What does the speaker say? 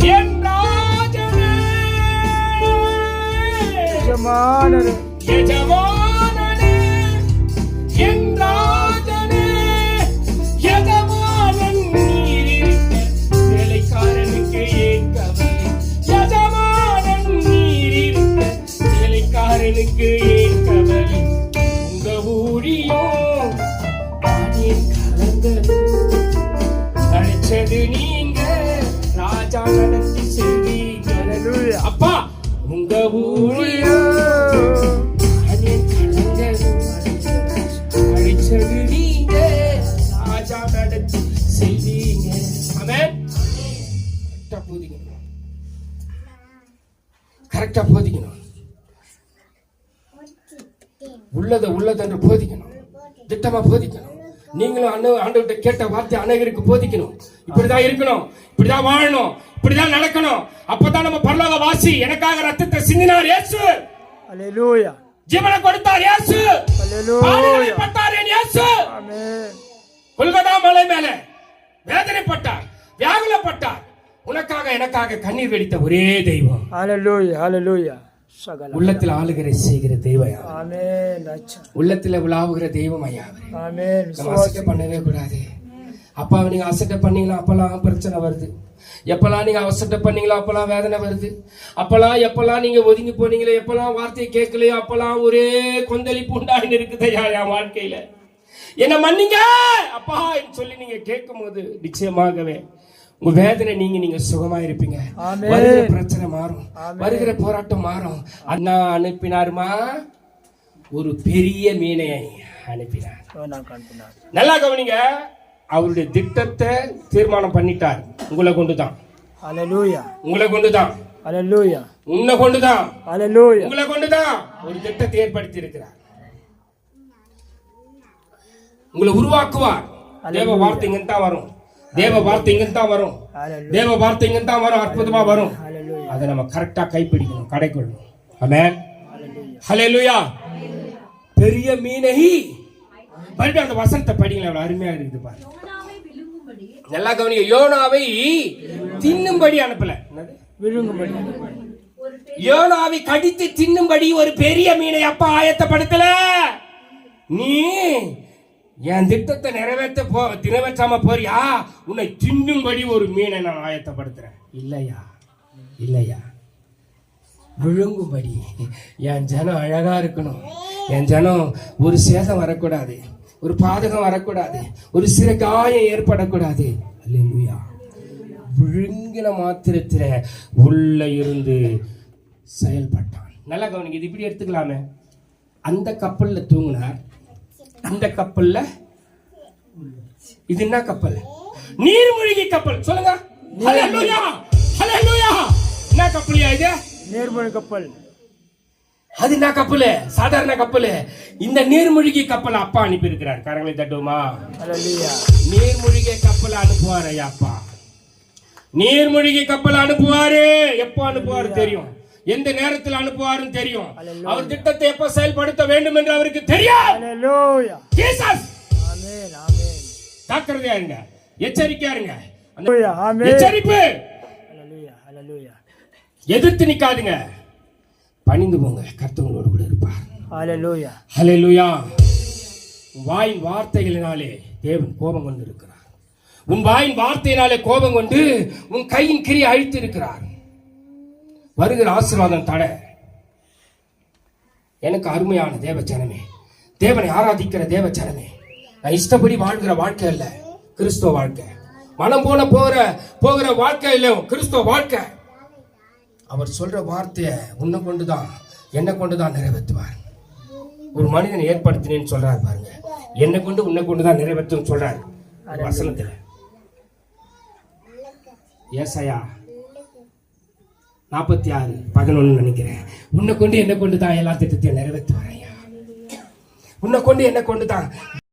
என் ராஜனே, எஜமானரே, எஜமானனே, என் ராஜனே, எஜமானன் நீர் இருக்க வேலைக்காரனுக்கு ஏன் கவலை? எஜமானன் நீர் இருக்க வேலைக்காரனுக்கு ஏன் கவலை? உங்க ஊழியம் நடிச்சது நீங்க, ராஜா நடத்தி செல்வீங்க. அப்பா உங்க ஊழியம் நடிச்சது நீங்க, ராஜா நடத்தி செல்வீங்க. ஆமென். கரெக்டா போதிக்கணும். உள்ளதென்று போதிக்கணும், திட்டமா போதிக்கணும். நீங்களும் ஆண்டவர்கிட்ட கேட்ட வார்த்தை அநேகருக்கு போதிக்கணும். இப்படிதான் இருக்கணும், இப்படிதான் வாழணும், இப்படிதான் நடக்கணும். அப்பதான் நம்ம பரலோக வாசி. எனக்காக ரத்தத்தை சிந்தினார் இயேசு, அல்லேலூயா. ஜீவனை கொடுத்தார் இயேசு, அல்லேலூயா. பட்டார் இயேசு. ஆமென். கொல்கத்தா மலை மேலே வேதனைப்பட்டார், வியாகுலப்பட்டார். உனக்காக எனக்காக கண்ணீர் வெடித்த ஒரே தெய்வம். அல்லேலூயா, அல்லேலூயா. உள்ளத்தில் ஆளுகிற செய்கிற தெய்வம். ஆமென். உள்ளத்துல உலாவுகிற தெய்வம் ஐயா. ஆமென். அசட்டை பண்ணவே கூடாது. அப்பாவை நீங்க அசட்டை பண்ணீங்களா அப்பெல்லாம் பிரச்சனை வருது. எப்பெல்லாம் நீங்க அவசட்டை பண்ணீங்களா அப்பெல்லாம் வேதனை வருது. எப்பெல்லாம் நீங்க ஒதுங்கி போனீங்களோ, எப்பெல்லாம் வார்த்தையை கேட்கலையோ அப்பெல்லாம் ஒரே கொந்தளிப்பு உண்டாயின்னு இருக்குது என் வாழ்க்கையில. என்ன மன்னிங்க அப்பா சொல்லி நீங்க கேட்கும் போது நிச்சயமாகவே உங்க வேதனை நீங்க சுகமா இருப்பீங்க. வருகிற பிரச்சனை மாறும், வருகிற போராட்டம் மாறும். அண்ணா அனுப்பினாருமா, ஒரு பெரிய மீனை அனுப்பினார். நல்லா கவனிங்க. அவருடைய திட்டத்தை தீர்மானம் பண்ணிட்டார். உங்களை கொண்டுதான், உங்களை கொண்டுதான், உன்னை கொண்டுதான், உங்களை கொண்டுதான் ஒரு திட்டத்தை ஏற்படுத்தி இருக்கிறார். உங்களை உருவாக்குவார். தேவ வார்த்தை இங்கதான் வரும், தேவ வார்த்தை இங்கதான் வரும், தேவ வார்த்தை இங்கதான் வரும், அற்புதமா வரும். அதை நம்ம கரெக்டா கைப்பிடிக்கணும், கடைக்கொள்ளணும். ஆமென். ஹல்லேலூயா. பெரிய மீனை மறுபடியும் அந்த வசனத்தை படிங்களா, அவ்வளவு அருமையா இருக்குது பாருங்க. நல்லா கவனிங்க. யோனாவை தின்னும்படி அனுப்பல, யோனாவை கடித்து தின்னும்படி ஒரு பெரிய மீனை அப்பா ஆயத்தப்படுத்தல. நீ என் திட்டத்தை நிறைவேற்றாம போறியா, உன்னை தின்னும்படி ஒரு மீனை நான் ஆயத்தப்படுத்துறேன். இல்லையா, இல்லையா, விழுங்கும்படி. என் ஜனம் அழகா இருக்கணும், என் ஜனம் ஒரு சேதம் வரக்கூடாது, ஒரு பாதகம் வரக்கூடாது, ஒரு சிறு காயம் ஏற்படக்கூடாது. அல்லேலூயா. விழுங்கின மாத்திரத்துல உள்ள இருந்து செயல்பட்டான். நல்லா கவனிங்க. இது இப்படி எடுத்துக்கலாமே. அந்த கப்பல்ல தூங்கினார், அந்த கப்பல்ல இது என்ன கப்பல்? நீர்மூழ்கி கப்பல். சொல்லுங்க. ஹல்லேலூயா, ஹல்லேலூயா. என்ன கப்பலியா இது? நீர்மூழ்கி கப்பல். அது என்ன கப்பல்? சாதாரண கப்பல். இந்த நீர்மூழ்கி கப்பல் அப்பா அனுப்பி இருக்கிறார். கரங்களை தட்டுவோமா? ஹல்லேலூயா. நீர்மூழ்கி கப்பல் அனுப்புவார் ஐயா அப்பா. நீர்மூழ்கி கப்பல் அனுப்புவாரு. எப்போ அனுப்புவாரு தெரியும், எந்த நேரத்தில் அனுப்புவாருன்னு தெரியும். அவர் திட்டத்தை எப்ப செயல்படுத்த வேண்டும் என்று அவருக்கு தெரியும். ஹல்லேலூயா. ஜீசஸ். ஆமென், ஆமென். ஜாக்கிரதையா இருங்க, எச்சரிக்கையா இருங்க. ஹல்லேலூயா. ஆமென். எச்சரிப்பு. ஹல்லேலூயா, ஹல்லேலூயா. எதிர்த்து நிக்காதீங்க, பணிந்து போங்க. கர்த்தர் உங்களோடு கூட இருப்பார். ஹல்லேலூயா, ஹல்லேலூயா. வாயின் வார்த்தைகளினாலே தேவன் கோபம் கொண்டு இருக்கிறார். உன் வாயின் வார்த்தையினாலே கோபம் கொண்டு உன் கையின் கிரியை அழித்து இருக்கிறார். வருகிற ஆசீர்வாதம் தடை. எனக்கு அருமையான தேவ ஜனமே, தேவனை ஆராதிக்கிற தேவ ஜனமே, நான் இஷ்டப்படி வாழ்கிற வாழ்க்கை அல்ல கிறிஸ்துவ வாழ்க்கை. மனம் போல போகிற வாழ்க்கை இல்ல கிறிஸ்துவ வாழ்க்கை. அவர் சொல்ற வார்த்தையை உன்னை கொண்டுதான் என்னை கொண்டுதான் நிறைவேற்றுவார். ஒரு மனிதனை ஏற்படுத்தினேன்னு சொல்றாரு பாருங்க, என்னை கொண்டு உன்னை கொண்டுதான் நிறைவேற்றும் சொல்றாரு வசனத்துல. ஏசாயா 46:11 நினைக்கிறேன். உன்னை கொண்டு என்னை கொண்டு தான் எல்லா திட்டத்தையும் நிறைவேற்றுவார் ஐயா. உன்னை கொண்டு என்னை கொண்டு தான்